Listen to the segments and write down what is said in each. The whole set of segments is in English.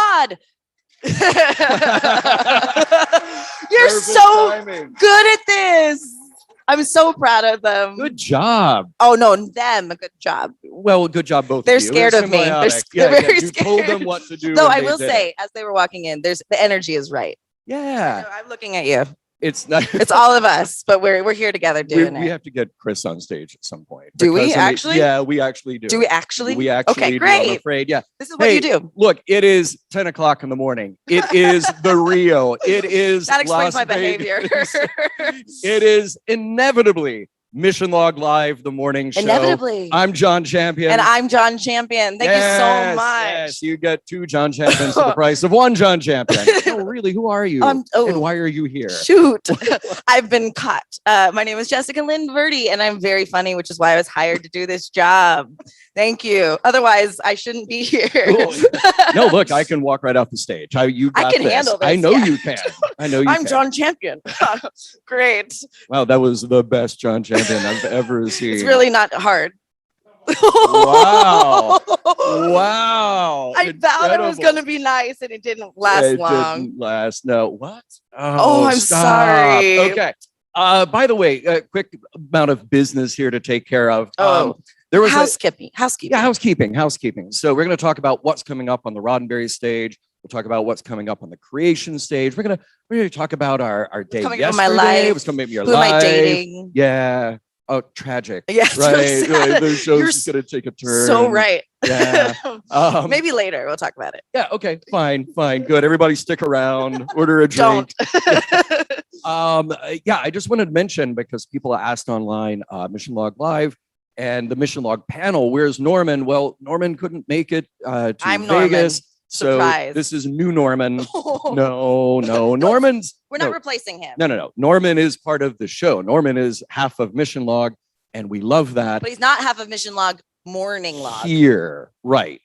God. You're Perfect so timing. good at this. I'm so proud of them. Good job. Oh, no, them. Good job. Well, good job, both They're of you. scared It's of me. symbiotic. They're very You told scared. them what to do. Though and I they will did say, it. as they were walking in, the energy is right. Yeah. I'm looking at you. It's not. It's all of us, but we're here together doing we it. have to get Chris on stage at some point. Do we because, actually? Yeah, we actually do. Do we actually? We actually Okay, do, great. I'm afraid. Yeah. This is what you do. Look, it is 10 o'clock in the morning. It is the Rio. It is That explains Las my behavior. Vegas. It is inevitably Mission Log Live, the morning show. Inevitably. I'm John Champion. And I'm John Champion. Thank you so much. Yes, you get 2 John Champions for the price of 1 John Champion. Oh, really? Who are you? And why are you here? Shoot. I've been caught. My name is Jessica Lynn Verdi, and I'm very funny, which is why I was hired to do this job. Thank you. Otherwise, I shouldn't be here. Cool. No, look, I can walk right off the stage. I can handle this. I know yeah. you can. I know you I'm can. John Champion. Great. Wow, that was the best John Champion I've ever seen. It's really not hard. Wow. Wow. I vowed it was going to be nice, and it didn't last long. Didn't last. No. What? Oh, I'm stop. sorry. Okay. By the way, a quick amount of business here to take care of. There was housekeeping. Yeah, housekeeping. So we're going to talk about what's coming up on the Roddenberry stage. We'll talk about what's coming up on the creation stage. We're gonna talk about our day coming yesterday. up in my life. What's coming up in your Who life? am I dating? Yeah. Oh, tragic. Yes. Right. So The show's You're just gonna take a turn. So right. Yeah. Maybe later we'll talk about it. Yeah. Okay. Fine. Good. Everybody, stick around. Order a drink. Don't. Yeah. I just wanted to mention, because people asked online, Mission Log Live and the Mission Log panel. Where's Norman? Well, Norman couldn't make it to I'm Vegas. Norman. So Surprise. this is new Norman. No. Norman's. We're not replacing him. No. Norman is part of the show. Norman is half of Mission Log, and we love that. But he's not half of Mission Log, Morning Log. Here. Right.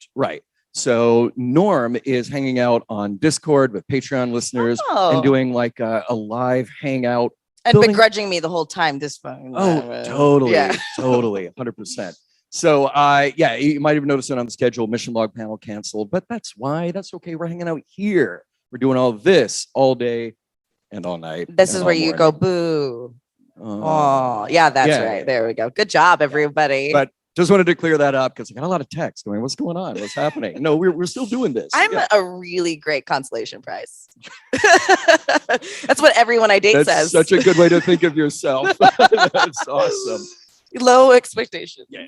So Norm is hanging out on Discord with Patreon listeners and doing like a live hangout. And begrudging me the whole time. This phone. Oh, totally. Yeah. Totally. 100%. So, yeah, you might have noticed it on the schedule. Mission Log panel canceled, but that's why. That's okay. We're hanging out here. We're doing all this all day and all night. This is where you go, boo. Oh, yeah, that's right. There we go. Good job, everybody. But just wanted to clear that up because I got a lot of texts going, what's going on? What's happening? No, we're still doing this. I'm a really great consolation prize. That's what everyone I date says. Such a good way to think of yourself. That's awesome. Low expectations. Yeah.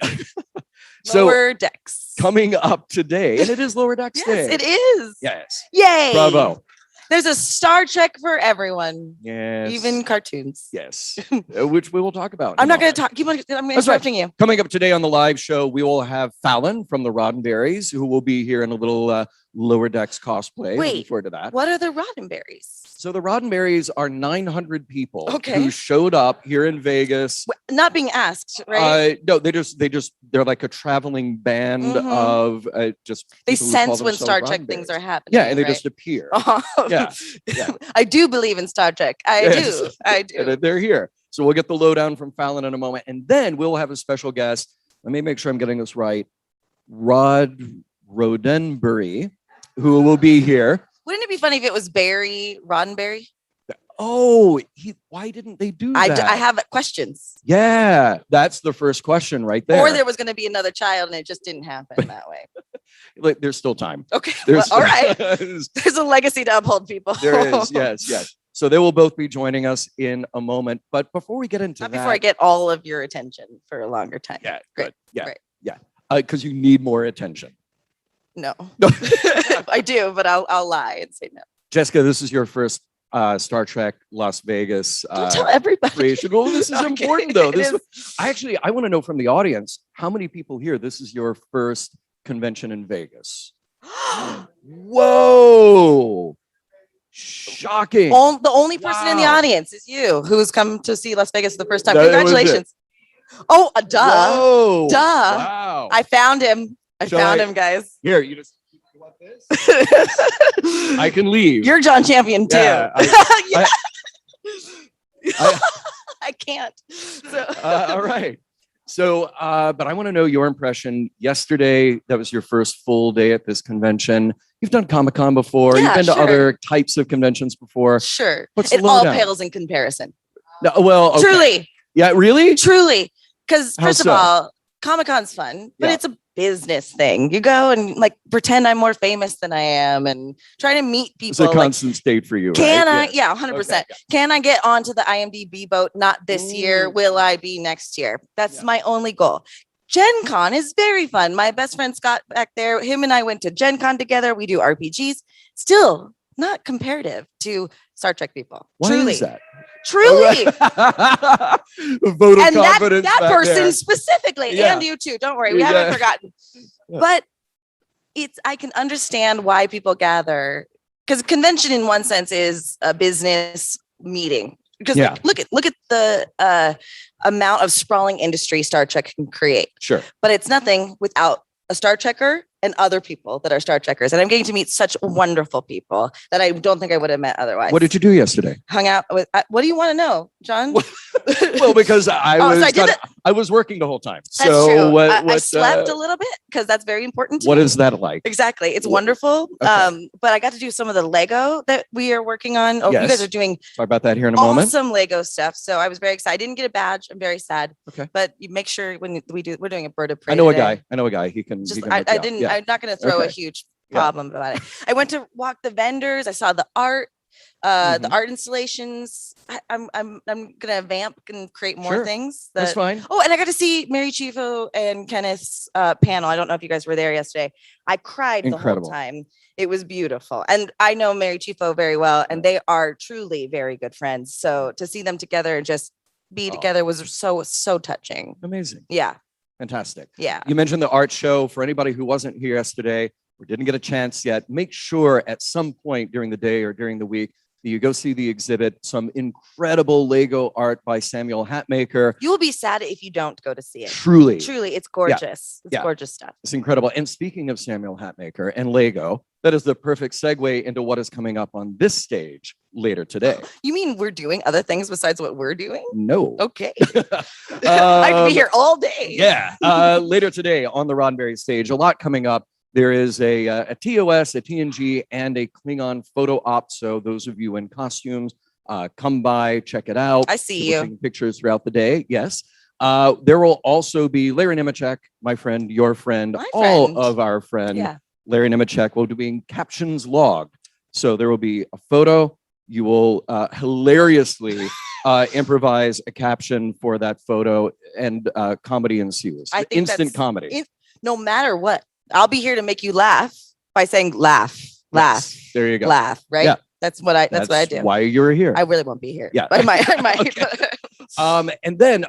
Lower decks. Coming up today, and it is Lower Decks Day. Yes, it is. Yes. Yay. Bravo. There's a Star Trek for everyone. Yes. Even cartoons. Yes. Which we will talk about. I'm not going to talk. I'm interrupting you. Coming up today on the live show, we will have Fallon from the Roddenberrys, who will be here in a little Lower Decks cosplay. Wait, looking forward to that. What are the Roddenberrys? So the Roddenberrys are 900 people Okay. who showed up here in Vegas. Not being asked, right? No, they're like a traveling band of just. They people who sense call when themselves Star Trek Roddenberrys. things are happening. Yeah, and they right? just appear. Oh. Yeah. I do believe in Star Trek. I do. And they're here. So we'll get the lowdown from Fallon in a moment. And then we'll have a special guest. Let me make sure I'm getting this right. Roddenberry, who will be here. Wouldn't it be funny if it was Barry Roddenberry? Oh, why didn't they do that? I have questions. Yeah, that's the first question right there. Or there was going to be another child and it just didn't happen that way. Like, there's still time. Okay. Well, all right. There's a legacy to uphold, people. There is. Yes. So they will both be joining us in a moment. But before we get into that. Before I get all of your attention for a longer time. Yeah. Great. Good. Great. Yeah. Because you need more attention. No. I do, but I'll lie and say no. Jessica, this is your first Star Trek Las Vegas Don't tell everybody. creation. Well, this is Okay. important though. It is. I want to know from the audience, how many people here, this is your first convention in Vegas? Whoa. Shocking. The only person in the Wow. audience is you, who's come to see Las Vegas for the first time. That was Congratulations. Oh, duh. Whoa. Duh. Wow. I found him. I Shall found I- him, guys. Here, you want this? I can leave. You're John Champion too. Yeah, Yeah. I- I can't. So. All right. So, but I want to know your impression. Yesterday, that was your first full day at this convention. You've done Comic-Con before. You've Yeah, been to sure. other types of conventions before. Sure. What's It the all lowdown? pales in comparison. No, well, okay. Truly. Yeah, really? Truly. Because How first so? of all, Comic-Con's fun, but Yeah. it's a business thing. You go and like pretend I'm more famous than I am and try to meet people. It's a like, constant state for you, can right? I? Yeah, 100%. Okay. Can I get onto the IMDb boat? Not this year. Ooh. Will I be next year? That's Yeah. my only goal. Gen Con is very fun. My best friend Scott back there, him and I went to Gen Con together. We do RPGs. Still not comparative to Star Trek people. Why Truly. is that? Truly. Vote of And confidence. that back person there. specifically, Yeah. and you too. Don't worry, we Yeah. haven't forgotten. Yeah. But I can understand why people gather, because convention in one sense is a business meeting. Because Yeah. look at the amount of sprawling industry Star Trek can create. Sure. But it's nothing without a Star Trekker and other people that are Star Trekkers. And I'm getting to meet such wonderful people that I don't think I would have met otherwise. What did you do yesterday? Hung out with, what do you want to know, John? Well, because I Oh, so was I I was working the whole time. That's So true. what I slept a little bit because that's very important to what me. is that like? Exactly. It's Wha- wonderful. Okay. But I got to do some of the Lego that we are working on. Oh, you Yes. guys are doing Talk about that here in a moment. awesome Lego stuff. So I was very excited. I didn't get a badge. I'm very sad. Okay. But you make sure when we're doing a bird of prey. I know a today. guy. I know a guy. He can. Just he can I hook you up. didn't. Yeah. I'm not going to throw a Okay. huge Yeah. problem about it. I went to walk the vendors. I saw the art. Mm-hmm. The art installations. I'm gonna vamp and create more Sure. things. That's fine. Oh, and I got to see Mary Chieffo and Kenneth's panel. I don't know if you guys were there yesterday. I cried Incredible. the whole time. It was beautiful. And I know Mary Chieffo very well, and they are truly very good friends. So to see them together and just be Oh. together was so touching. Amazing. Yeah. Fantastic. Yeah. You mentioned the art show. For anybody who wasn't here yesterday or didn't get a chance yet, make sure at some point during the day or during the week that you go see the exhibit. Some incredible Lego art by Samuel Hatmaker. You will be sad if you don't go to see it. Truly, Truly, it's gorgeous. It's Yeah. gorgeous stuff. it's incredible. And speaking of Samuel Hatmaker and Lego, that is the perfect segue into what is coming up on this stage later today. You mean we're doing other things besides what we're doing? No. Okay. I could be here all day. Yeah. Later today on the Roddenberry Stage, a lot coming up. There is a TOS, a TNG, and a Klingon photo op. So those of you in costumes, come by, check it out. I see People you. taking pictures throughout the day. Yes. There will also be Larry Nemechek, my friend, your friend, My all friend. of our friend, Yeah. Larry Nemechek will be doing captions logged. So there will be a photo. You will hilariously improvise a caption for that photo, and comedy ensues. I think Instant that's- comedy. No matter what, I'll be here to make you laugh by saying laugh, laugh, Yes, there you go. laugh. Right? Yeah. That's what I do. Why you're here. I really won't be here. Yeah. I might. Okay. And then,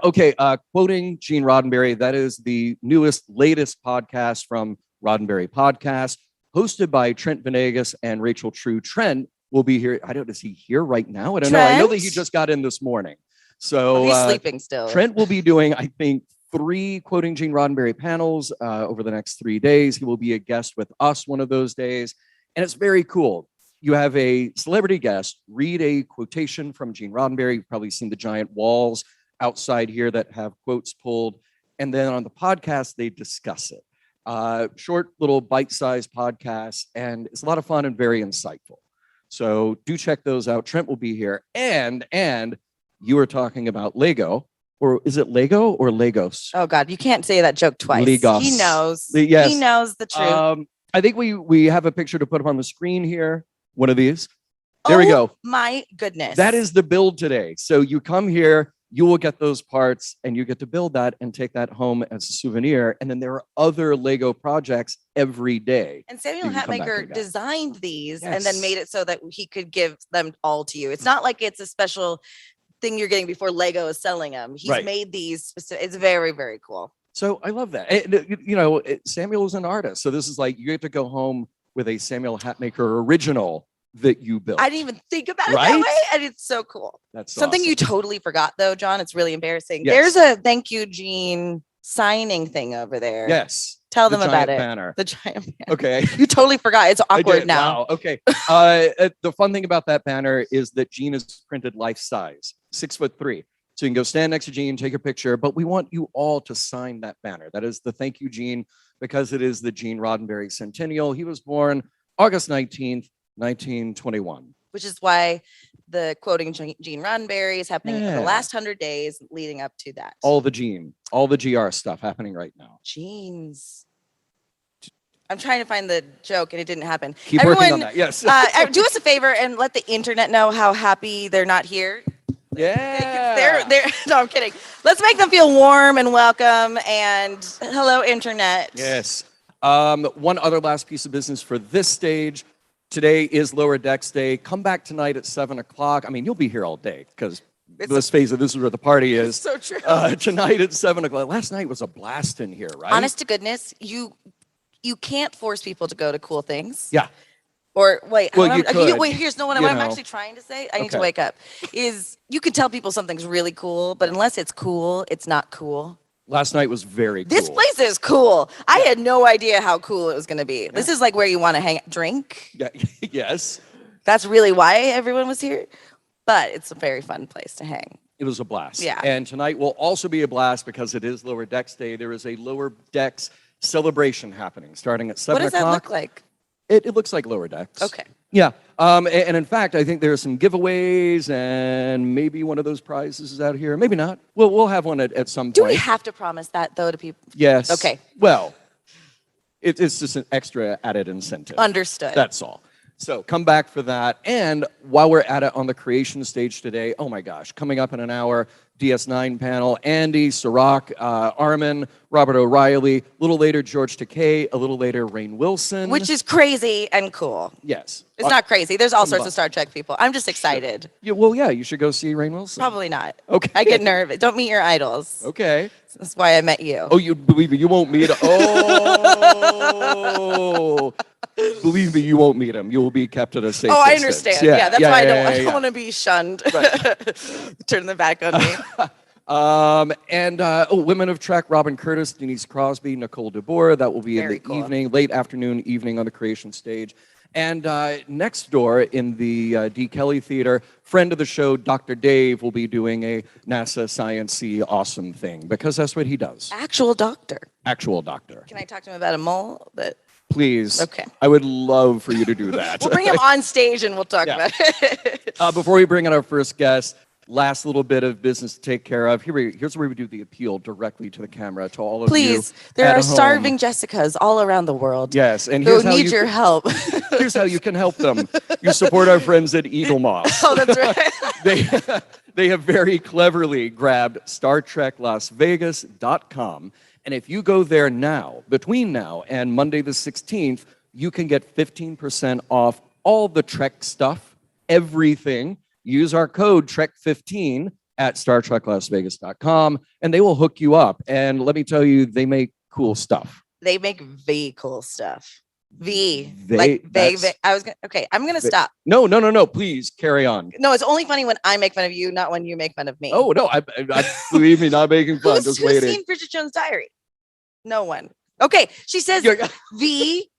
quoting Gene Roddenberry, that is the latest podcast from Roddenberry Podcast, hosted by Trent Venegas and Rachel True. Trent will be here. Is he here right now? I don't know. I know that he Trent? just got in this morning. So He's sleeping still. Trent will be doing, I think, 3 quoting Gene Roddenberry panels over the next 3 days. He will be a guest with us one of those days. And it's very cool. You have a celebrity guest read a quotation from Gene Roddenberry. You've probably seen the giant walls outside here that have quotes pulled. And then on the podcast, they discuss it. Short little bite-sized podcast. And it's a lot of fun and very insightful. So do check those out. Trent will be here. And you were talking about Lego. Or is it Lego or Legos? Oh God, you can't say that joke twice. Legos. He knows. Yes. He knows the truth. I think we have a picture to put up on the screen here. One of these. There we go. My goodness. That is the build today. So you come here, you will get those parts, and you get to build that and take that home as a souvenir. And then there are other Lego projects every day. And Samuel You can come back Hatmaker and get. designed these and then Yes. made it so that he could give them all to you. It's not like it's a special thing you're getting before Lego is selling them. He's Right. made these specific. It's very, very cool. So I love that. Samuel is an artist. So this is like, you get to go home with a Samuel Hatmaker original that you built. I didn't even think about it Right? that way. And it's so cool. That's Something awesome. you totally forgot though, John. It's really embarrassing. Yes. There's a thank you, Gene signing thing over there. Yes. Tell the them about giant it. Banner. The giant banner. Okay. You totally forgot. It's I awkward did. now. Wow. Okay. The fun thing about that banner is that Gene is printed life size, 6'3". So you can go stand next to Gene, take a picture, but we want you all to sign that banner. That is the thank you, Gene, because it is the Gene Roddenberry Centennial. He was born August 19th, 1921. Which is why the quoting Gene Roddenberry is happening in the Yeah. last 100 days leading up to that. All the GR stuff happening right now. Genes. I'm trying to find the joke and it didn't happen. Keep working on that. Yes. Do us a favor and let the internet know how happy they're not here. Yeah. They're no, I'm kidding. Let's make them feel warm and welcome. And hello, internet. Yes. One other last piece of business for this stage. Today is Lower Decks Day. Come back tonight at 7 o'clock. I mean, you'll be here all day because let's face it, this is where the party is. So true. Tonight at 7 o'clock. Last night was a blast in here, right? Honest to goodness, you can't force people to go to cool things. Yeah. Or wait, Well, you could, wait. Here's what I'm actually trying to say. I need to wake up. Is you can tell people something's really cool, but unless it's cool, it's not cool. Last night was very cool. This place is cool. I had no idea how cool it was going to be. Yeah. This is like where you want to drink. Yeah. Yes. That's really why everyone was here. But it's a very fun place to hang. It was a blast. Yeah. And tonight will also be a blast because it is Lower Decks Day. There is a Lower Decks celebration happening starting at 7 o'clock. What does that look like? It looks like Lower Decks. Okay. Yeah. And in fact, I think there are some giveaways and maybe one of those prizes is out here. Maybe not. We'll have one at some point. Do we have to promise that, though, to people? Yes. Okay. Well, it's just an extra added incentive. Understood. That's all. So come back for that. And while we're at it on the creation stage today, oh my gosh, coming up in an hour, DS9 panel, Andy, Sirach, Armin, Robert O'Reilly, a little later, George Takei, a little later, Rainn Wilson. Which is crazy and cool. Yes. It's not crazy. There's all sorts of Star Trek people. I'm just excited. Yeah, well, yeah, you should go see Rainn Wilson. Probably not. Okay. I get nervous. Don't meet your idols. Okay. That's why I met you. Oh, you believe me? You won't meet him. Oh. Believe me, you won't meet him. You will be kept at a safe distance. I understand. Yeah, that's why I don't want to be shunned. Right. Turn the back on me. Women of Trek, Robin Curtis, Denise Crosby, Nicole DeBoer. That will be Very in the cool. evening, late afternoon, evening on the creation stage. And next door in the D. Kelly Theater, friend of the show, Dr. Dave, will be doing a NASA Science-y awesome thing because that's what he does. Actual doctor. Actual doctor. Can I talk to him about a mole? Please. Okay. I would love for you to do that. We'll bring him on stage and we'll talk about it. Before we bring in our first guest, last little bit of business to take care of. Here's where we do the appeal directly to the camera, to all of you. Please, there at are home. Starving Jessicas all around the world. Yes, and who here's how need your help. Here's how you can help them. You support our friends at Eagle Moss. Oh, that's right. They have very cleverly grabbed StarTrekLasVegas.com, and if you go there now, between now and Monday the 16th, you can get 15% off all the Trek stuff, everything. Use our code TREK15 at StarTrekLasVegas.com, and they will hook you up. And let me tell you, they make cool stuff. They make V cool stuff. V. I'm gonna stop. No. Please carry on. No, it's only funny when I make fun of you, not when you make fun of me. Oh no, I believe me, not making fun. Who's waiting. seen Bridget Jones' Diary? No one. Okay, she says V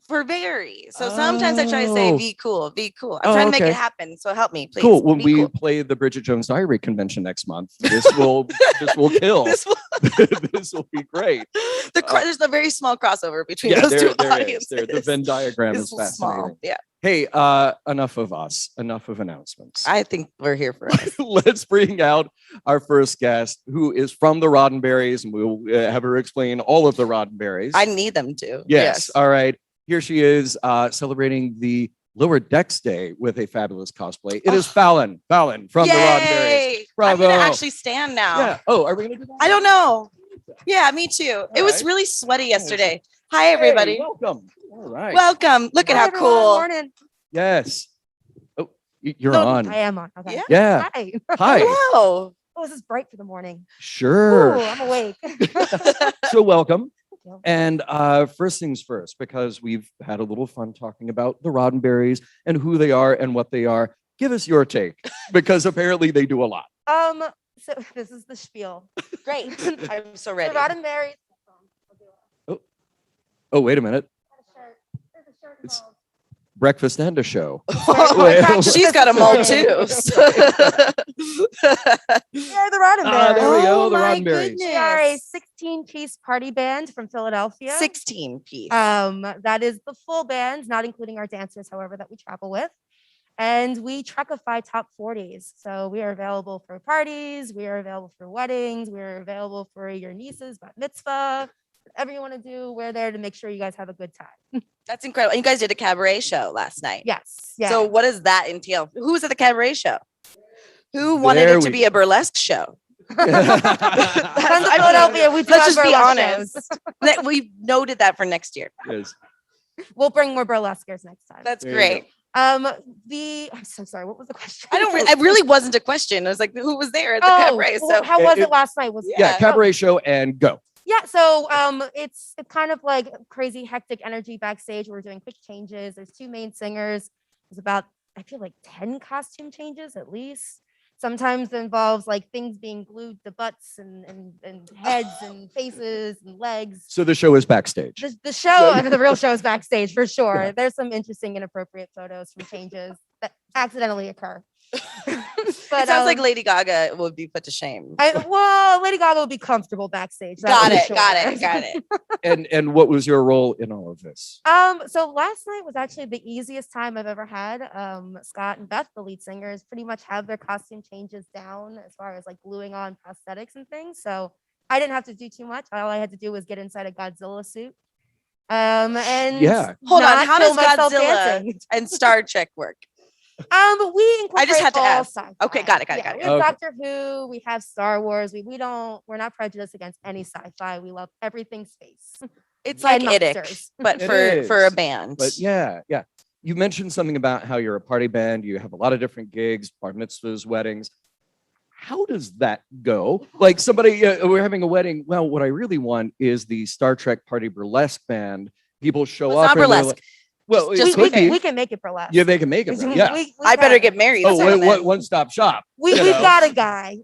for very. So sometimes I try to say V cool. I'm trying to make it happen. So help me, please. Cool. When we play the Bridget Jones Diary convention next month, this will kill. This will be great. There's a very small crossover between those two audiences. The Venn diagram is fascinating. Small. Yeah. Hey, enough of us. Enough of announcements. I think we're here for us. Let's bring out our first guest, who is from the Roddenberrys, and we'll have her explain all of the Roddenberrys. I need them to. Yes. All right. Here she is, celebrating the Lower Decks Day with a fabulous cosplay. It is Fallon from the Roddenberrys. Bravo. I'm going to actually stand now. Yeah. Oh, are we going to do that? I don't know. Yeah, me too. It was really sweaty yesterday. Hi, everybody. Hey, welcome. All right. Welcome. Look at how cool. Morning. Yes. Oh, you're on. I am on. Okay. Yeah. Hi. Hi. Hello. Oh, this is bright for the morning. Sure. Ooh, I'm awake. So welcome. you. And first things first, because we've had a little fun talking about the Roddenberrys and who they are and what they are. Give us your take, because apparently they do a lot. So this is the spiel. Great. I'm so ready. The Roddenberry. Oh, wait a minute. There's a shirt It's called breakfast and a show. Well, She's got them all too. Yeah, the Roddenberry. Ah, there we go, Oh the my Roddenberries. We are a goodness. 16-piece party band from Philadelphia. 16 piece. That is the full band, not including our dancers, however, that we travel with. And we truckify top 40s. So we are available for parties. We are available for weddings. We are available for your nieces, bat mitzvah. Whatever you want to do, we're there to make sure you guys have a good time. That's incredible. And you guys did a cabaret show last night. Yes. Yeah. So what does that entail? Who was at the cabaret show? Who wanted There it to we be a burlesque show? Come to Philadelphia. We do Let's have just be burlesque honest. shows. We noted that for next year. Yes. We'll bring more burlesquers next time. That's There you great. I'm so sorry. What was the question? I really wasn't a question. I was like, who was there at the Oh, cabaret? well, So how was It- it last night? Was Yeah, cabaret show and go. Yeah, so it's kind of like crazy hectic energy backstage. We're doing quick changes. There's two main singers. There's about, I feel like 10 costume changes at least. Sometimes it involves like things being glued to butts and heads and faces and legs. So the show is backstage. The show, the real show is backstage for sure. Yeah. There's some interesting, inappropriate photos from changes that accidentally occur. it sounds like Lady Gaga would be put to shame. well, Lady Gaga would be comfortable backstage. Got that's it. for Got sure. it. And what was your role in all of this? So last night was actually the easiest time I've ever had. Scott and Beth, the lead singers, pretty much have their costume changes down as far as like gluing on prosthetics and things. So I didn't have to do too much. All I had to do was get inside a Godzilla suit. And Yeah. Hold on. not How kill does myself Godzilla dancing. and Star Trek work? We incorporate just had to all ask. sci-fi. Okay, got it. We have Okay. Doctor Who, we have Star Wars. We're not prejudiced against any sci-fi. We love everything space. It's like And Iddick, monsters. but It for a is. band. But yeah. You mentioned something about how you're a party band. You have a lot of different gigs, bar mitzvahs, weddings. How does that go? Like somebody, we're having a wedding. Well, what I really want is the Star Trek Party Burlesque Band. People show Well, up. it's not and they're burlesque. like- well, Just it to be could be. We can make it burlesque. Yeah, they can make it. Yeah. I better got get it. married. Oh, soon then. one stop shop. We you we've know. got a guy.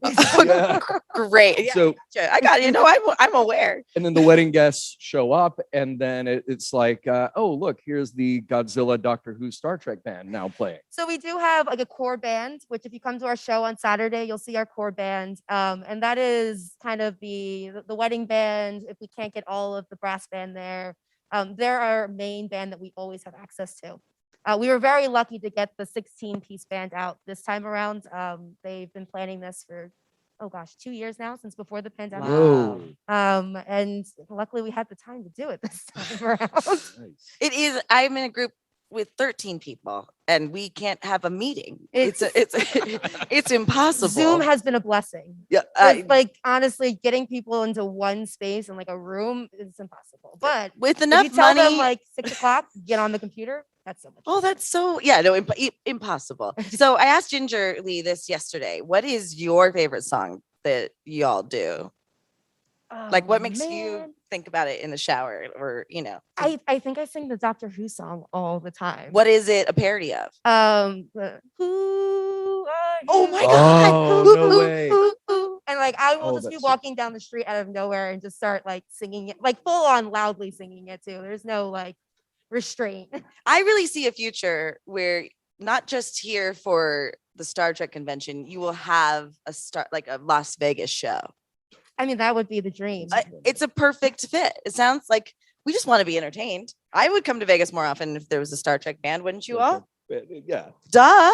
Yeah. Great. Yeah, So, I got you. No, I'm aware. and then the wedding guests show up, and then it's like, oh, look, here's the Godzilla, Doctor Who, Star Trek band now playing. So we do have like a core band, which if you come to our show on Saturday, you'll see our core band. And that is kind of the wedding band. If we can't get all of the brass band there, they're our main band that we always have access to. We were very lucky to get the 16-piece band out this time around. They've been planning this for, 2 years now, since before the pandemic. Wow. And luckily we had the time to do it this time around. Nice. It is. I'm in a group with 13 people, and we can't have a meeting. It's it's impossible. Zoom has been a blessing. Yeah, It's like honestly, getting people into one space and like a room is impossible. But with if enough you tell money. them like 6 o'clock, get on the computer. That's so much. Oh, that's so impossible. So I asked Ginger Lee this yesterday. What is your favorite song that y'all do? Like, what makes you think about it in the shower, or I think I sing the Doctor Who song all the time. what is it a parody of? Who are you? Oh my God. Oh, Ooh, no ooh, way. ooh, ooh. And like I will Oh, just be that's- walking down the street out of nowhere and just start like singing it, like full on loudly singing it too. There's no like restraint. I really see a future where not just here for the Star Trek convention, you will have a Las Vegas show. I mean, that would be the dream. It's a perfect fit. It sounds like we just want to be entertained. I would come to Vegas more often if there was a Star Trek band, wouldn't you all? Yeah. Duh.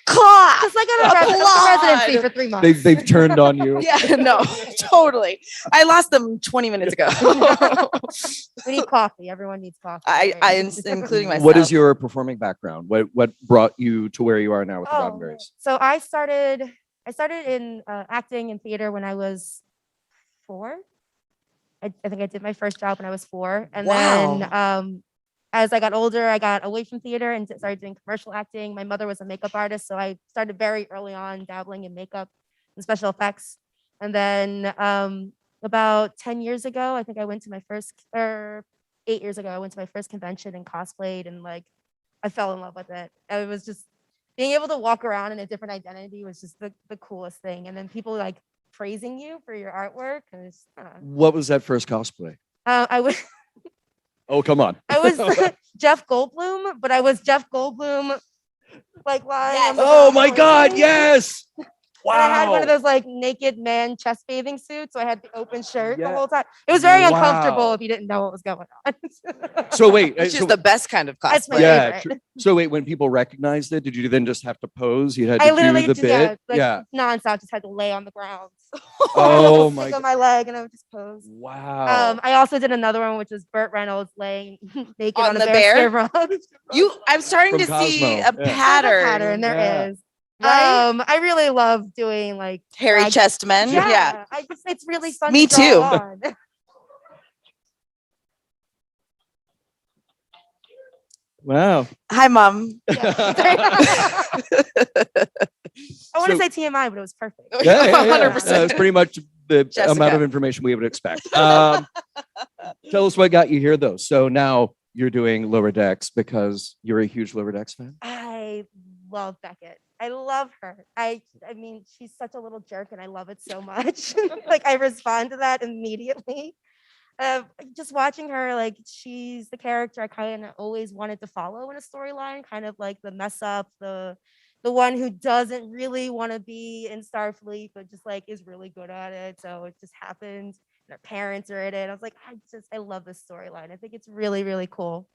Clap. Just like a residency for 3 months. They've turned on you. Yeah, no, totally. I lost them 20 minutes ago. We need coffee. Everyone needs coffee. Including myself. What is your performing background? What brought you to where you are now with the Oh, Roddenberrys? so I started in acting and theater when I was 4. I think I did my first job when I was 4, and then as I got older, I got away from theater and started doing commercial acting. My mother was a makeup artist, so I started very early on dabbling in makeup and special effects. And then about 10 years ago, I think I went to my first, or 8 years ago, I went to my first convention and cosplayed, and like I fell in love with it. It was just being able to walk around in a different identity was just the coolest thing. And then people like praising you for your artwork. And it's, What was that first cosplay? I was Oh, come on. I was Jeff Goldblum, but I was Jeff Goldblum, like lying. Yes. On the Oh ground, my like, God, yes. Wow. And I had one of those like naked man chest bathing suits, so I had the open shirt Yeah. the whole time. It was very Wow. uncomfortable if you didn't know what was going on. So wait, Which is the best kind of That's my cosplay. yeah. favorite. So wait, when people recognized it, did you then just have to pose? You had I to literally do the just bit? Yeah. nonstop, just had to lay on the ground. Oh my Stick God. on my leg, and I would just pose. Wow. I also did another one, which was Burt Reynolds laying naked on a the bear rug. I'm starting From to see Cosmo. a Yeah. There's a pattern. pattern. There Yeah. is. Right? I really love doing like Hairy drag- chest men. Yeah. It's really fun. Me to draw too. on. Wow. Hi, Mom. I want to So- say TMI, but it was perfect. Yeah. 100%. That's pretty much the Jessica. amount of information we would expect. Tell us what got you here, though. So now you're doing Lower Decks because you're a huge Lower Decks fan. I love Beckett. I love her. I mean, she's such a little jerk, and I love it so much. Like I respond to that immediately. Just watching her, like she's the character I kind of always wanted to follow in a storyline, kind of like the mess up, the one who doesn't really want to be in Starfleet, but just like is really good at it. So it just happens. And her parents are in it. I was like, I love this storyline. I think it's really, really cool.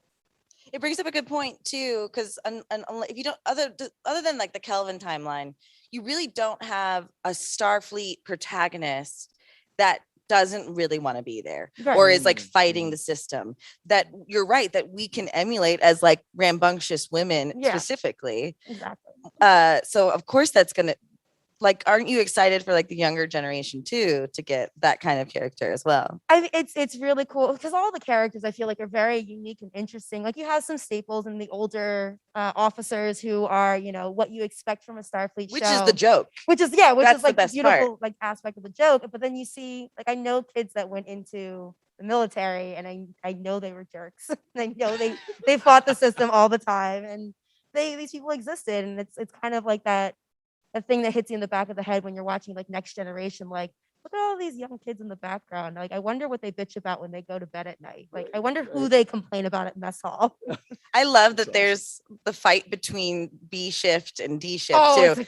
It brings up a good point too, because if you don't other than like the Kelvin timeline, you really don't have a Starfleet protagonist that doesn't really want to be there or is like fighting the system. That you're right that we can emulate as like rambunctious women specifically. Exactly. So of course that's gonna like, aren't you excited for like the younger generation too to get that kind of character as well? It's really cool because all the characters I feel like are very unique and interesting. Like you have some staples in the older officers who are, what you expect from a Starfleet Which show. is the joke. Which is That's like the the best beautiful part. like aspect of the joke. But then you see, like I know kids that went into the military, and I know they were jerks. I know they fought the system all the time, and these people existed, and it's kind of like that. A thing that hits you in the back of the head when you're watching like Next Generation, like look at all these young kids in the background. Like I wonder what they bitch about when they go to bed at night. Like I wonder who they complain about at mess hall. I love that there's the fight between B shift and D shift Oh, too.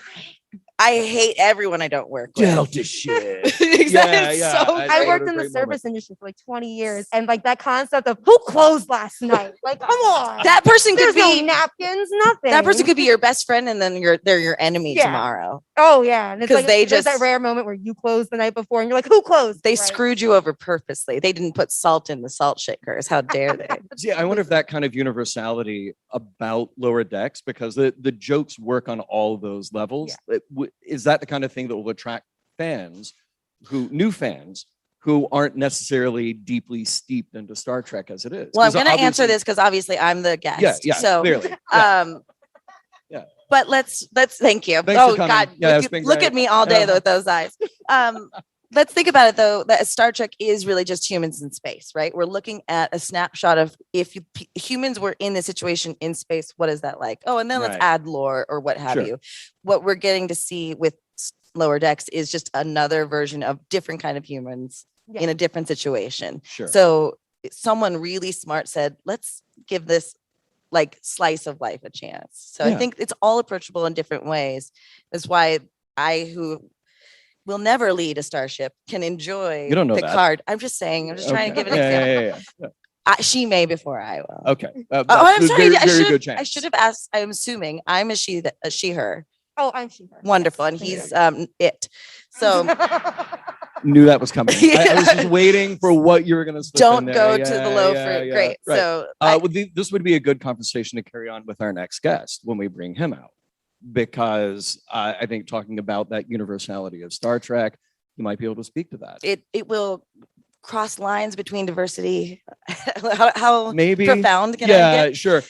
I hate everyone I don't work with. Delta shit. Exactly. It's so I great. worked in the service industry for like 20 years, and like that concept of who closed last night. Like, come on, That person there's could be no napkins, nothing. that person could be your best friend, and then they're your enemy Yeah. tomorrow. Oh yeah, and it's 'Cause like they there's that just- rare moment where you closed the night before, and you're like, who closed? They Right. screwed you over purposely. They didn't put salt in the salt shakers. How dare they? See, I wonder if that kind of universality about Lower Decks, because the jokes work on all those levels. Is that the kind of thing that will attract new fans who aren't necessarily deeply steeped into Star Trek as it is? Well, I'm 'Cause going to answer obviously- this because obviously I'm the guest. Yeah, So, clearly. Yeah. Yeah. But let's thank you. Thanks for Oh coming. God, Yeah, it's been look great. at me all day Yeah. with those eyes. Let's think about it though. That Star Trek is really just humans in space, right? We're looking at a snapshot of if humans were in this situation in space, what is that like? Oh, and then let's Right. add lore or what have Sure. you. What we're getting to see with Lower Decks is just another version of different kind of humans in a different situation. Sure. So someone really smart said, let's give this like slice of life a chance. So I Yeah. think it's all approachable in different ways. That's why I, who will never lead a starship, can enjoy You don't know that. Picard. I'm just saying, I'm just trying to give an Yeah, example. yeah. She may before I will. Okay. Oh, I'm there's sorry. Very, I very should good chance. I should have asked. I'm assuming I'm a she, her. Oh, I'm Shiva. Wonderful. And Thank he's you. it. So Knew that was coming. I was just waiting for what you were going to slip in don't there. go Yeah, to the low yeah, fruit. yeah. Great. Right. So This would be a good conversation to carry on with our next guest when we bring him out, because I think talking about that universality of Star Trek, you might be able to speak to that. it will cross lines between diversity. how Maybe profound can I yeah, get? sure.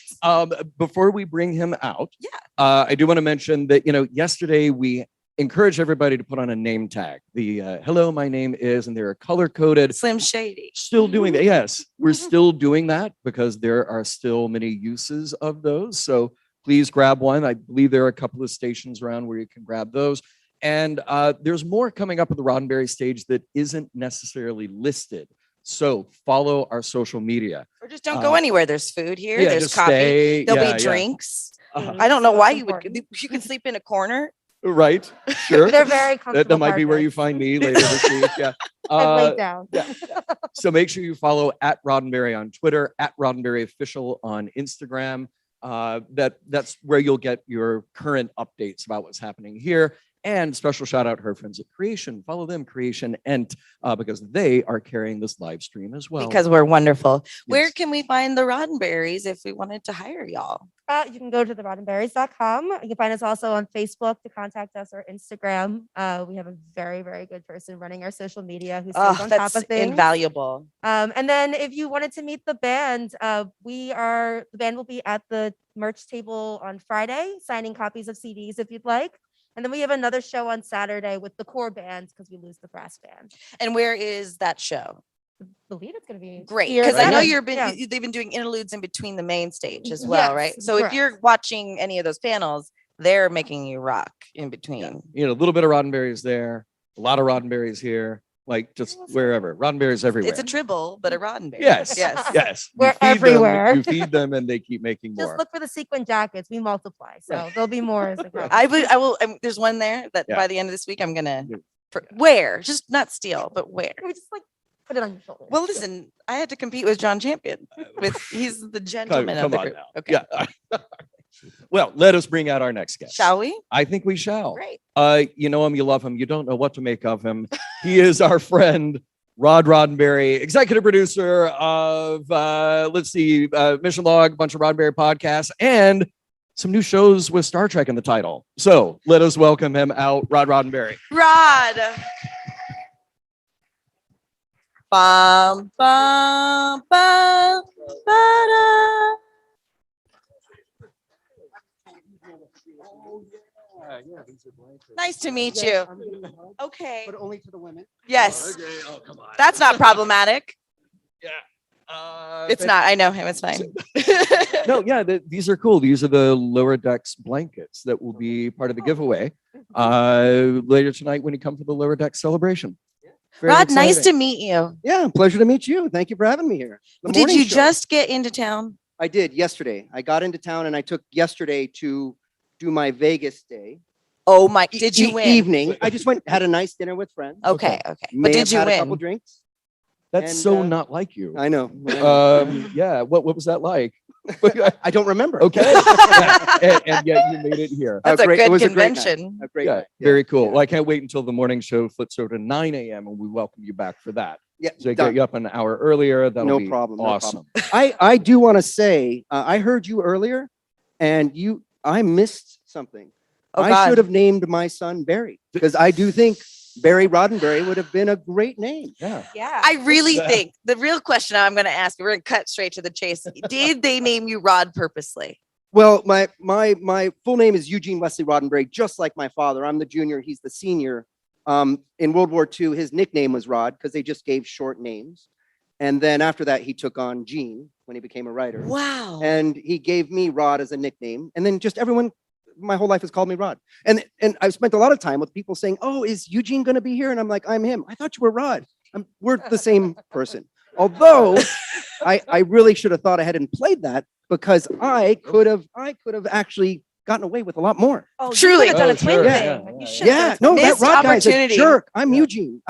Before we bring him out, Yeah. I do want to mention that yesterday we encouraged everybody to put on a name tag. The hello, my name is, and they're color coded. Slim Shady. Still doing that. Yes, we're still doing that because there are still many uses of those. So please grab one. I believe there are a couple of stations around where you can grab those. And there's more coming up at the Roddenberry Stage that isn't necessarily listed. So follow our social media. Or just don't go anywhere. There's food here. Yeah, There's just coffee. stay. There'll Yeah, be yeah. drinks. Uh-huh. I don't know So why important. you can sleep in a corner. Right. Sure. They're very comfortable. That might be where you find me later this week. Yeah. I've laid down. Yeah. So make sure you follow at Roddenberry on Twitter, at Roddenberry Official on Instagram. That's where you'll get your current updates about what's happening here. And special shout out to her friends at Creation. Follow them, Creation Ent, because they are carrying this live stream as well. Because we're wonderful. Yes. Where can we find the Roddenberries if we wanted to hire y'all? You can go to theroddenberries.com. You can find us also on Facebook to contact us, or Instagram. We have a very, very good person running our social media who stays on top That's of things. invaluable. And then if you wanted to meet the band, the band will be at the merch table on Friday, signing copies of CDs if you'd like. And then we have another show on Saturday with the core band because we lose the brass band. And where is that show? I believe it's going to be Great, here because I know Saturday. they've been doing interludes in between the main stage as well, Yes, right? So if you're correct. watching any of those panels, they're making you rock in between. You know, a little bit of Roddenberry's there, a lot of Roddenberry's here, like just wherever. Roddenberry's everywhere. It's a tribble, but a Roddenberry. Yes. Yes. Yes. We're You feed them, everywhere. you feed them and they keep making Just more. look for the sequin jackets. We multiply. So there'll be more as it goes. I will. There's one there that Yeah. by the end of this week, I'm gonna Yeah. wear, just not steal, but wear. We just like put it on your shoulder. Well, listen, I had to compete with John Champion. He's the gentleman of Come the on group. now. Okay. Yeah. Well, let us bring out our next guest. Shall we? I think we shall. Great. You know him, you love him, you don't know what to make of him. He is our friend, Rod Roddenberry, executive producer of, Mission Log, a bunch of Roddenberry podcasts, and some new shows with Star Trek in the title. So let us welcome him out, Rod Roddenberry. Rod. Bum, bum, bum, ba-da. Nice to meet you. Okay. But only to the women. Yes. Okay. Oh, come on. That's not problematic. Yeah. It's not. I know him. It's fine. No, yeah, these are cool. These are the lower decks blankets that will be part of the giveaway later tonight when you come for the lower deck celebration. Very Rod, nice to exciting. meet you. Yeah, pleasure to meet you. Thank you for having me here. The Did morning you show. just get into town? I did yesterday. I got into town and I took yesterday to do my Vegas day. Oh my! Did you win? Evening. I just went, had a nice dinner with friends. Okay. Okay. May But did have you had a couple win? drinks. That's And, so not like you. I know. Yeah. What was that like? I don't remember. Okay. Yeah. And yet you made it here. That's a great- it good was a great night. convention. A great Yeah, night. very cool. Yeah. Well, I can't wait until the morning show flips over to 9 a.m. and we welcome you back for that. Yeah, So done. get you up an hour earlier. That'll No be problem, no awesome. I do want to say, I heard you earlier and I missed something. Oh, I God. should have named my son Barry because I do think Barry Roddenberry would have been a great name. Yeah. Yeah. I really think the real question I'm going to ask, we're going to cut straight to the chase. Did they name you Rod purposely? Well, my full name is Eugene Wesley Roddenberry, just like my father. I'm the junior, he's the senior. In World War II, his nickname was Rod because they just gave short names. And then after that, he took on Gene when he became a writer. Wow. And he gave me Rod as a nickname. And then just everyone, my whole life has called me Rod. And I've spent a lot of time with people saying, oh, is Eugene going to be here? And I'm like, I'm him. I thought you were Rod. We're the same person. Although I really should have thought ahead and played that because I could have actually gotten away with a lot more. Oh, you Truly. could have done Oh, a twin sure. thing. Yeah, Like, yeah, you yeah. should have Yeah, done a twin no, that Missed Rod guy's a opportunity. jerk. I'm Yeah. Eugene.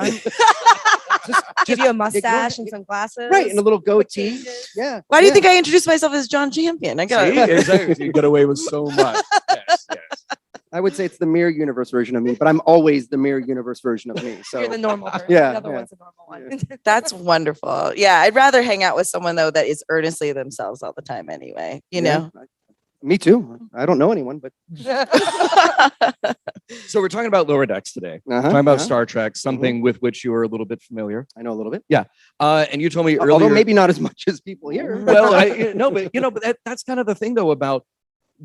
Give you a mustache and some glasses. Right, and a little goatee. changes. Yeah. Why do you yeah. think I introduced myself as John Champion? I got See? Exactly. You get away with so much. Yes, yes. I would say it's the mirror universe version of me, but I'm always the mirror universe version of me. So You're the normal person. Yeah, The other yeah. one's the normal one. That's wonderful. Yeah, I'd rather hang out with someone though that is earnestly themselves all the time anyway. You know. Me too. I don't know anyone, but So we're talking about lower decks today. Talking about Star Trek, something with which you are a little bit familiar. I know a little bit. And you told me earlier. Although maybe not as much as people here. Well, no, but that's kind of the thing though about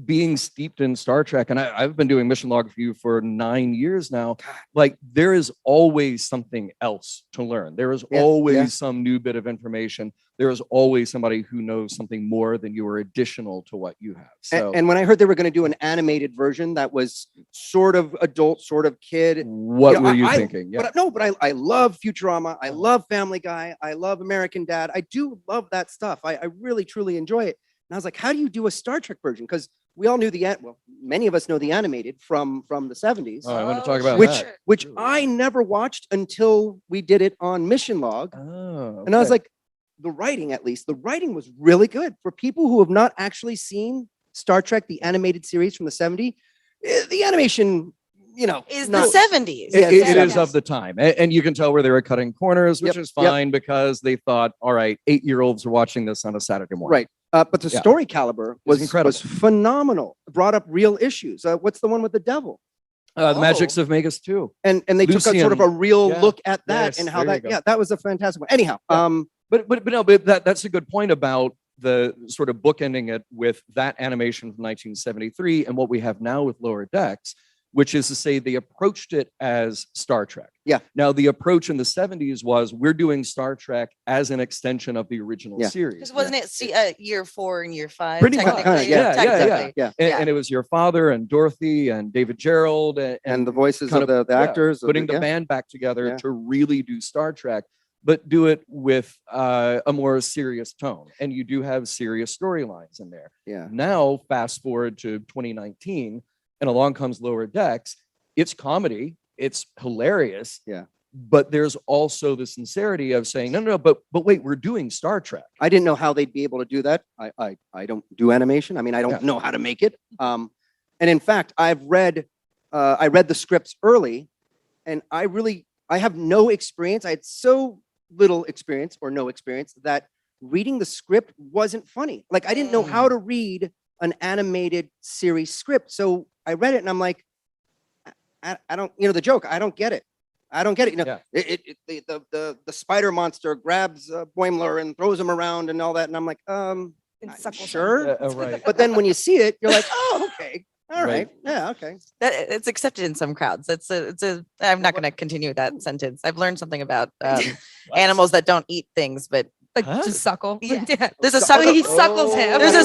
being steeped in Star Trek, and I've been doing mission log for you for 9 years now. Like there is always something else to learn. There is always some new bit of information. There is always somebody who knows something more than you, or additional to what you have. So, and when I heard they were going to do an animated version that was sort of adult, sort of kid, what were you thinking? But I love Futurama. I love Family Guy. I love American Dad. I do love that stuff. I really, truly enjoy it. And I was like, how do you do a Star Trek version? Because we all knew many of us know the animated from the 70s. Oh, I want to talk about which I never watched until we did it on Mission Log. Oh, and I was like, the writing was really good for people who have not actually seen Star Trek, the animated series from the 70s. The animation, is the 70s. It is of the time. And you can tell where they were cutting corners, which is fine because they thought, all right, 8-year-olds are watching this on a Saturday morning. Right. But the story caliber was incredible. Was phenomenal. Brought up real issues. What's the one with the devil? The Magics of Vegas 2. And they took a sort of a real look at that and how that was a fantastic one. Anyhow, but that's a good point about the sort of bookending it with that animation from 1973 and what we have now with Lower Decks, which is to say they approached it as Star Trek. Yeah. Now, the approach in the 70s was we're doing Star Trek as an extension of the original series. Because wasn't it year 4 and year 5? Pretty technically? much. Yeah. And it was your father and Dorothy and David Gerald and the voices of the actors. Putting the band back together to really do Star Trek, but do it with a more serious tone. And you do have serious storylines in there. Yeah. Now, fast forward to 2019, and along comes Lower Decks. It's comedy. It's hilarious. Yeah. But there's also the sincerity of saying, no, but wait, we're doing Star Trek. I didn't know how they'd be able to do that. I don't do animation. I mean, I don't know how to make it. And in fact, I read the scripts early, and I have no experience. I had so little experience or no experience that reading the script wasn't funny. Like I didn't know how to read an animated series script. So I read it and I'm like, I don't, the joke, I don't get it. The spider monster grabs Boimler and throws him around and all that. And I'm like, sure. Right. But then when you see it, you're like, oh, okay. All right. Yeah. Okay. It's accepted in some crowds. I'm not going to continue that sentence. I've learned something about animals that don't eat things, but just suckle. Yeah. There's a suckle. He suckles him. There's a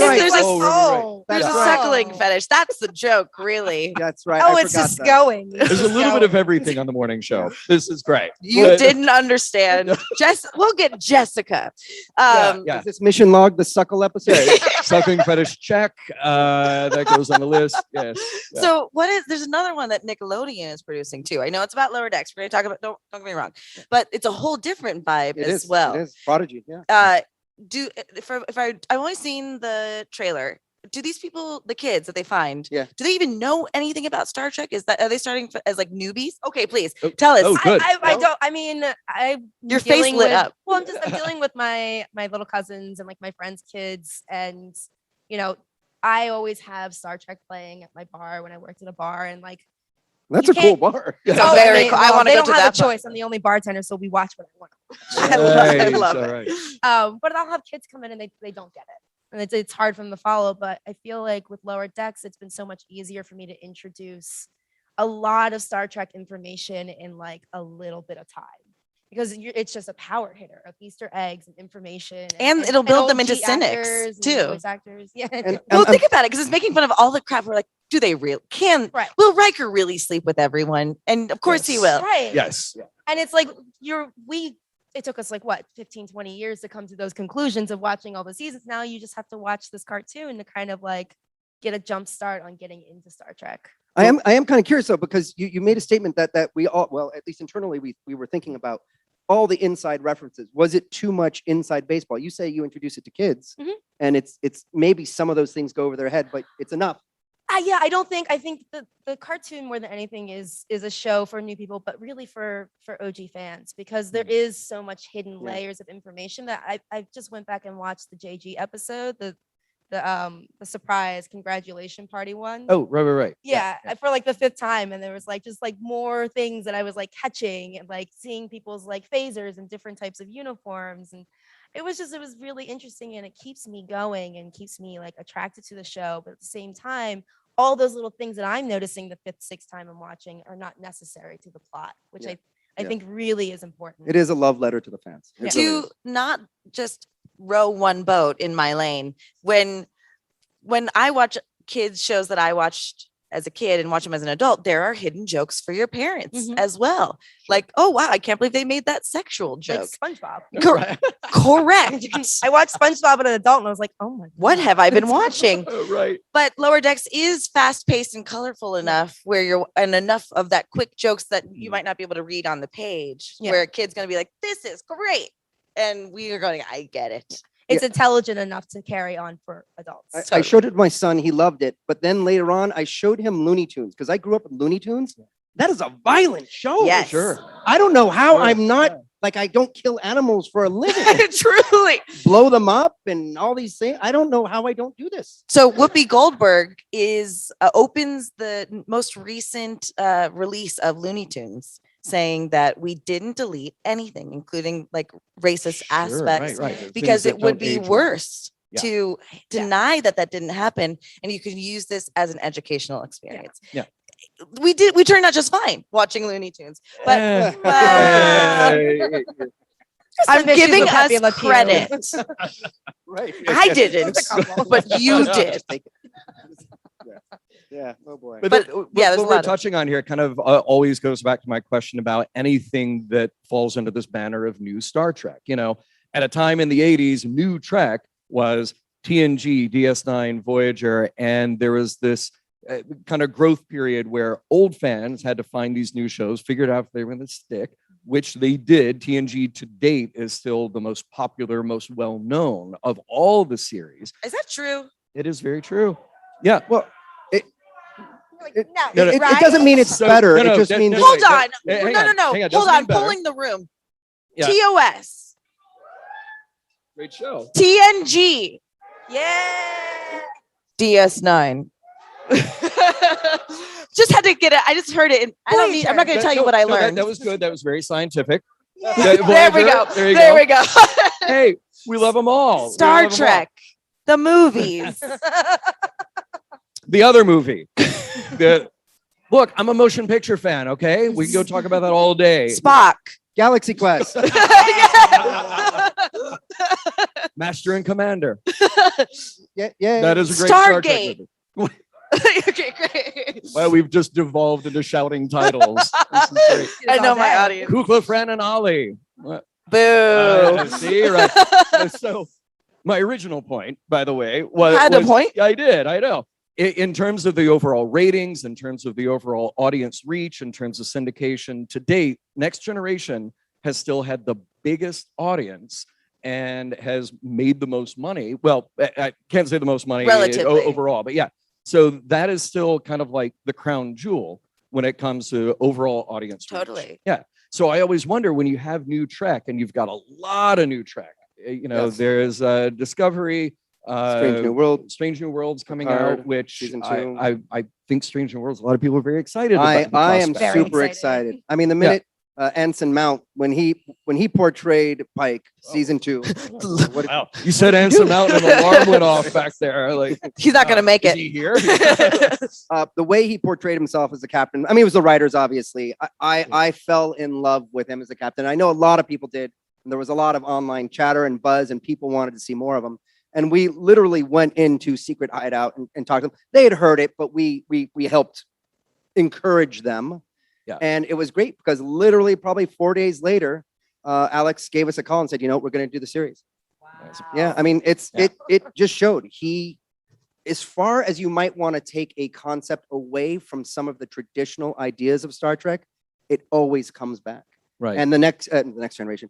That's suckling fetish. That's the joke, really. That's right. Oh, it's just going. There's a little bit of everything on the morning show. This is great. You didn't understand. We'll get Jessica. Is this Mission Log, the suckle episode? Sucking fetish check. That goes on the list. Yes. Yeah. So there's another one that Nickelodeon is producing too. I know it's about Lower Decks. We're going to talk about, don't get me wrong, but it's a whole different vibe as well. It is. Prodigy. Yeah. I've only seen the trailer. Do these people, the kids that they find, do they even know anything about Star Trek? Are they starting as like newbies? Okay, please tell us. Oh, good. I don't. I mean, your face lit up. Well, I'm dealing with my little cousins and like my friends' kids, and I always have Star Trek playing at my bar when I worked at a bar, and like. That's a cool bar. Oh, very cool. I want to go to that. They don't have a choice. I'm the only bartender, so we watch what I want to watch. I love it. Right. But I'll have kids come in and they don't get it. And it's hard for them to follow. But I feel like with Lower Decks, it's been so much easier for me to introduce a lot of Star Trek information in like a little bit of time. Because it's just a power hitter of Easter eggs and information. And it'll build them into cynics too. Voice actors. Yeah. Think about it, because it's making fun of all the crap. We're like, do they really will Riker really sleep with everyone? And of course he will. Right. Yes. Yeah. And it's like it took us like 15, 20 years to come to those conclusions of watching all the seasons. Now you just have to watch this cartoon to kind of like get a jump start on getting into Star Trek. I am kind of curious though, because you made a statement that we all, well, at least internally, we were thinking about all the inside references. Was it too much inside baseball? You say you introduce it to kids, and it's maybe some of those things go over their head, but it's enough. I think the cartoon more than anything is a show for new people, but really for OG fans, because there is so much hidden layers of information that I just went back and watched the JG episode, the surprise congratulation party one. Oh, right. Yeah, for like the 5th time, and there was like just like more things that I was like catching, and like seeing people's like phasers and different types of uniforms, and it was really interesting, and it keeps me going and keeps me like attracted to the show. But at the same time, all those little things that I'm noticing the fifth, sixth time I'm watching are not necessary to the plot, which I think really is important. It is a love letter to the fans. It really To is. not just row one boat in my lane. When I watch kids shows that I watched as a kid and watch them as an adult, there are hidden jokes for your parents as well. Like, oh wow, I can't believe they made that sexual joke. Like SpongeBob. Correct. I watched SpongeBob as an adult and I was like, oh my God. What have I been watching? Right. But Lower Decks is fast paced and colorful enough where enough of that quick jokes that you might not be able to read on the page, where a kid's going to be like, this is great. And we are going, I get it. It's intelligent enough to carry on for adults. I showed it to my son. He loved it. But then later on, I showed him Looney Tunes because I grew up with Looney Tunes. That is a violent show. Yes. Sure. I don't know how I'm not like I don't kill animals for a living. Truly. Blow them up and all these things. I don't know how I don't do this. So Whoopi Goldberg opens the most recent release of Looney Tunes, saying that we didn't delete anything, including like racist aspects, Right. because it would be age well. worse to deny that didn't happen, and you can use this as an educational experience. Yeah. We turned out just fine watching Looney Tunes, but I'm giving us credit. Right. I didn't, but you did. Yeah. Oh boy. But what there's a we're lot of- touching on here kind of always goes back to my question about anything that falls under this banner of new Star Trek. You know, at a time in the 80s, new Trek was TNG, DS9, Voyager, and there was this kind of growth period where old fans had to find these new shows, figured out if they were going to stick, which they did. TNG to date is still the most popular, most well-known of all the series. Is that true? It is very true. Yeah. Well, it Right? doesn't mean it's So- better. no, no, it just that- means no, Hold wait, on. hang on, No. hang on. Hold Doesn't on. mean better. Polling the room. Yeah. TOS. Great show. TNG. Yeah. DS9. Just had to get it. I just heard it. I'm not going to tell you what I learned. That was good. That was very scientific. There we go. There you There go. we go. Hey, we love them all. We Star love 'em all. Trek. The movies. The other movie. Look, I'm a motion picture fan, okay? We can go talk about that all day. Spock. Galaxy Quest. Master and Commander. Yeah. That is a great Star Trek Stargate. movie. Okay, great. Well, we've just devolved into shouting titles. This is great. I know my audience. Kukla, Fran, and Ollie. Boo. See, right. So my original point, by the way, was Had a point? I did. I know. In terms of the overall ratings, in terms of the overall audience reach, in terms of syndication to date, Next Generation has still had the biggest audience and has made the most money. Well, I can't say the most money Relatively. overall, but yeah. So that is still kind of like the crown jewel when it comes to overall audience reach. Totally. Yeah. So I always wonder when you have new Trek and you've got a lot of new Trek, Yes. there's Discovery, Strange New World. Strange New Worlds coming Picard, out, which season 2. I think Strange New Worlds, a lot of people are very excited I about. the am prospect. Very super excited. excited. I mean, the minute Anson Mount when he portrayed Pike season 2. What, Wow. You said Anson Mount and an alarm went off back there. Like, He's not going to make is it. he here? the way he portrayed himself as a captain. I mean, it was the writers, obviously. I fell in love with him as a captain. I know a lot of people did. And there was a lot of online chatter and buzz, and people wanted to see more of him. And we literally went into Secret Hideout and talked to them. They had heard it, but we helped encourage them. Yeah. And it was great because literally probably 4 days later, Alex gave us a call and said, we're going to do the series. Wow. Yeah. I mean, it just showed as far as you might want to take a concept away from some of the traditional ideas of Star Trek, it always comes back. Right. And the next generation,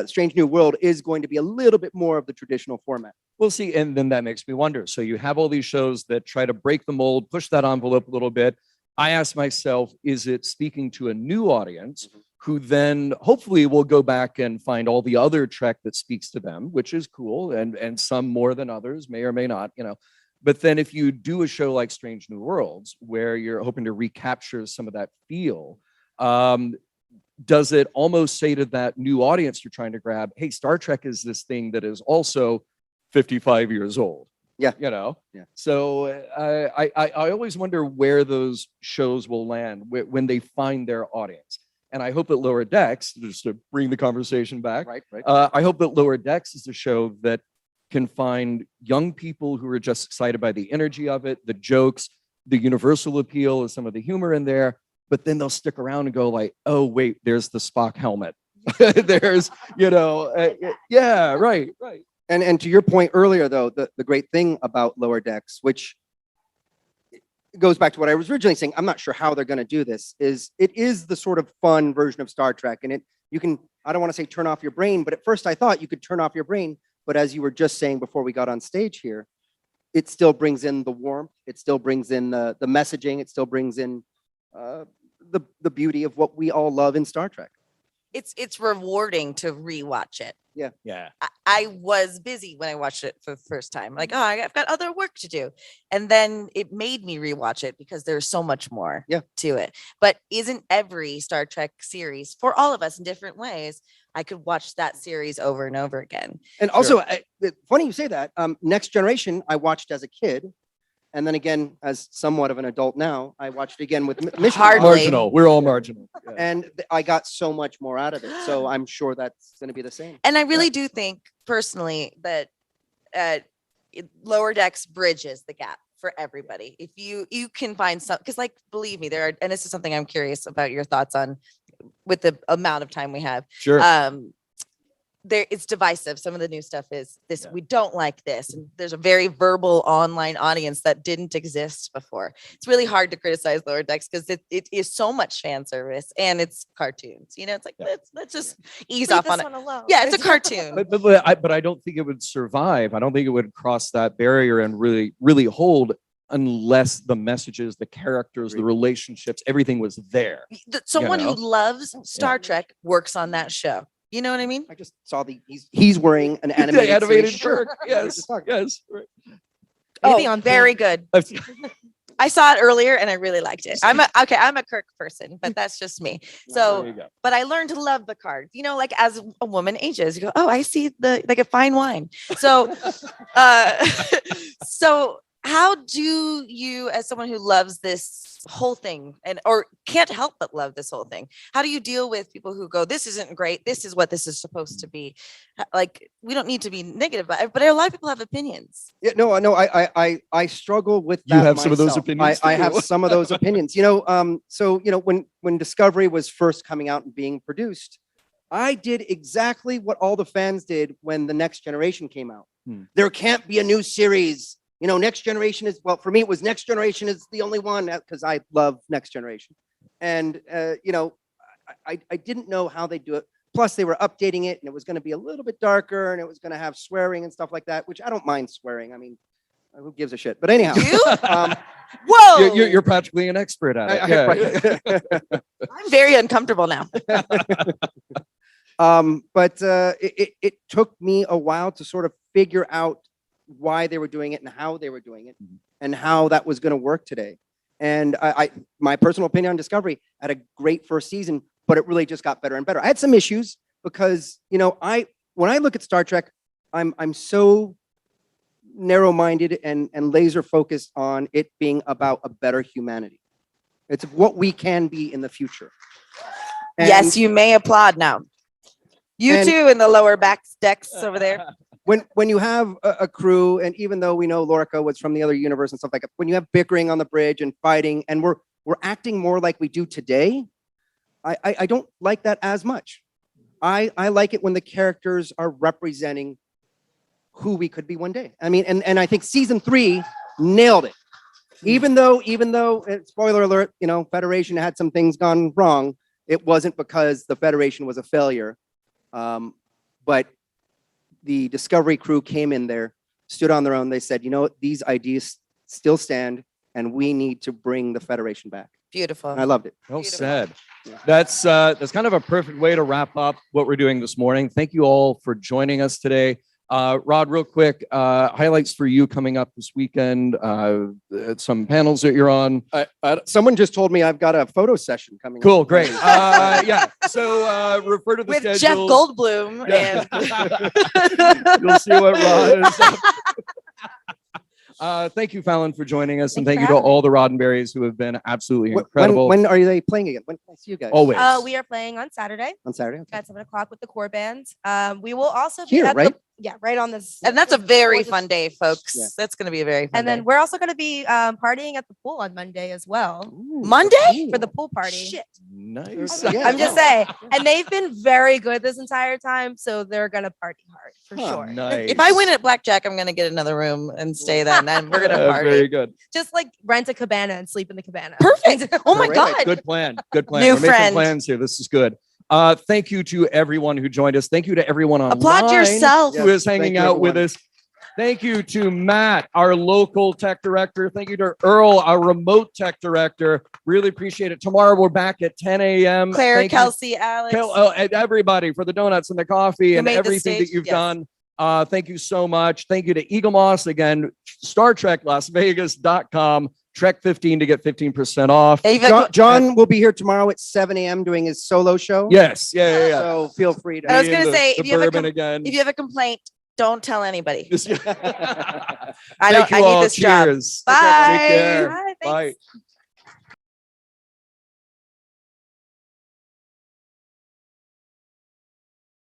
Strange New World is going to be a little bit more of the traditional format. We'll see. And then that makes me wonder. So you have all these shows that try to break the mold, push that envelope a little bit. I ask myself, is it speaking to a new audience who then hopefully will go back and find all the other Trek that speaks to them, which is cool, and some more than others, may or may not, But then if you do a show like Strange New Worlds, where you're hoping to recapture some of that feel, does it almost say to that new audience you're trying to grab, hey, Star Trek is this thing that is also 55 years old? Yeah. Yeah. So I always wonder where those shows will land when they find their audience. And I hope that Lower Decks, just to bring the conversation back, Right. I hope that Lower Decks is a show that can find young people who are just excited by the energy of it, the jokes, the universal appeal of some of the humor in there, but then they'll stick around and go like, oh, wait, there's the Spock helmet. There's, yeah, right. And to your point earlier, though, the great thing about Lower Decks, which goes back to what I was originally saying, I'm not sure how they're going to do this, is it is the sort of fun version of Star Trek. And you can, I don't want to say turn off your brain, but at first I thought you could turn off your brain. But as you were just saying before we got on stage here, it still brings in the warmth. It still brings in the messaging. It still brings in the beauty of what we all love in Star Trek. It's rewarding to rewatch it. Yeah. I was busy when I watched it for the first time. Like, oh, I've got other work to do. And then it made me rewatch it because there's so much more to it. But isn't every Star Trek series, for all of us in different ways, I could watch that series over and over again. And also, funny you say that, Next Generation, I watched as a kid. And then again, as somewhat of an adult now, I watched it again with Mission. Hardly. Marginal. We're all marginal. Yeah. And I got so much more out of it. So I'm sure that's going to be the same. And I really do think personally that Lower Decks bridges the gap for everybody. If you can find some, because like, believe me, there are, and this is something I'm curious about your thoughts on with the amount of time we have. Sure. It's divisive. Some of the new stuff is this, we don't like this. And there's a very verbal online audience that didn't exist before. It's really hard to criticize Lower Decks because it is so much fan service and it's cartoons. It's like, let's just ease off on it. Yeah, it's a cartoon. But I don't think it would survive. I don't think it would cross that barrier and really, really hold unless the messages, the characters, the relationships, everything was there. Someone who loves Star Trek works on that show. You know what I mean? I just saw he's wearing an animated shirt. Yes. Right. Oh, very good. I saw it earlier and I really liked it. I'm a Kirk person, but that's just me. So, but I learned to love Picard. Like as a woman ages, you go, oh, I see like a fine wine. So, so how do you, as someone who loves this whole thing or can't help but love this whole thing, how do you deal with people who go, this isn't great, this is what this is supposed to be? Like, we don't need to be negative about it, but a lot of people have opinions. Yeah, no, I struggle with that. You have myself. Some of those opinions. I have some of those opinions. So when Discovery was first coming out and being produced, I did exactly what all the fans did when the Next Generation came out. There can't be a new series. Next Generation is, well, for me, it was Next Generation is the only one because I love Next Generation. And, I didn't know how they do it. Plus, they were updating it and it was going to be a little bit darker and it was going to have swearing and stuff like that, which I don't mind swearing. I mean, who gives a shit? But anyhow. You? Whoa! You're practically an expert at it. I'm very uncomfortable now. But it took me a while to sort of figure out why they were doing it and how they were doing it and how that was going to work today. And my personal opinion on Discovery had a great first season, but it really just got better and better. I had some issues because, when I look at Star Trek, I'm so narrow-minded and laser focused on it being about a better humanity. It's what we can be in the future. And yes, you may applaud now. You too in the lower decks over there. When you have a crew, and even though we know Lorca was from the other universe and stuff like that, when you have bickering on the bridge and fighting, and we're acting more like we do today, I don't like that as much. I like it when the characters are representing who we could be one day. I mean, and I think season 3 nailed it. Even though, spoiler alert, Federation had some things gone wrong, it wasn't because the Federation was a failure, but the Discovery crew came in there, stood on their own. They said, these ideas still stand, and we need to bring the Federation back. Beautiful. And I loved it. Well Beautiful. said. Yeah. That's kind of a perfect way to wrap up what we're doing this morning. Thank you all for joining us today. Rod, real quick, highlights for you coming up this weekend, some panels that you're on. Someone just told me I've got a photo session coming. Cool, up. great. Yeah, so refer to the With schedule. Jeff Goldblum. Yeah. And You'll see what Rod is. Thank you, Fallon, for joining us, and Thanks thank for you to having all the Roddenberries who have been absolutely When, incredible. when are they playing again? When can I see you guys? Always. We are playing on Saturday On Saturday. Okay. at 7 o'clock with the core band. We will also be Here, at right? right on this. and that's a very gorgeous- fun day, folks. Yeah. That's going to be a very fun And then day. we're also going to be partying at the pool on Monday as well Ooh, Monday? for the pool party. Shit. Nice. Yeah. I'm just saying, and they've been very good this entire time, so they're gonna party hard for Huh, sure. Nice. If I win at blackjack, I'm going to get another room and stay there, and then we're going to party. Very good. Just like rent a cabana and sleep in the cabana. Perfect. Oh my Great. God. Good plan. Good plan. New We're making friend. plans here. This is good. Thank you to everyone who joined us. Thank you to everyone online Applaud yourself. who is Thank hanging you, out with everyone. us. Thank you to Matt, our local tech director. Thank you to Earl, our remote tech director. Really appreciate it. Tomorrow we're back at 10 a.m. Claire, Thank you, Kelsey, Alex. and everybody for the donuts and the coffee Who and made the everything that stage. you've Yes. done. Thank you so much. Thank you to Eagle Moss again, Star Trek Las Vegas.com, Trek 15 to get 15% off. John will be here tomorrow at 7 a.m. doing his solo show. Yes. Yeah. So feel free to. I was Me gonna and say, the if you have a bourbon again. If you have a complaint, don't tell anybody. Just- I Thank don't. you I all. need this job. Cheers. Bye. Take care. Bye, Bye. thanks.